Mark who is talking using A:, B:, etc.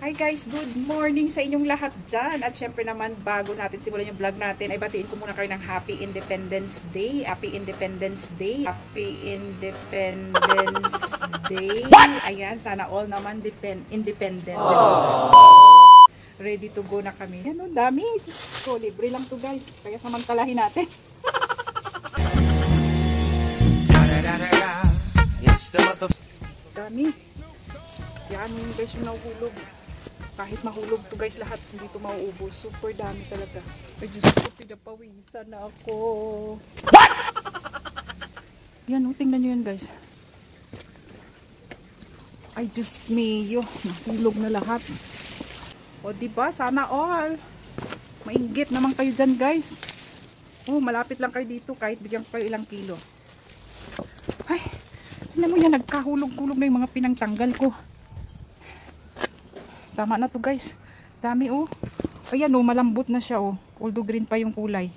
A: Hi guys, good morning sa inyong lahat dyan. At syempre naman, bago natin simulan yung vlog natin, ay batiin ko muna kayo ng Happy Independence Day. Happy Independence Day. Happy Independence Day. Ayan, sana all naman independent. Ready to go na kami. Yan o, dami. So, libre lang to guys. Kaya samantalahin natin. Dami. Yan guys yung nahuhulog. Kahit mahulog to guys lahat, hindi to mauubos. Super dami talaga. Ay Diyos ko, pinapawisan na ako. What? Yan o, tingnan nyo yan guys. Ay Diyos mio, nahulog na lahat. O diba, sana all. Mainggit naman kayo dyan guys. Oh, malapit lang kayo dito kahit bigyan ko kayo ilang kilo. Ay, tingnan mo yan, nagkahulog-hulog na yung mga pinangtanggal ko. Tama na to guys. Dami oh. Ayan oh, malambot na siya oh. Although green pa yung kulay.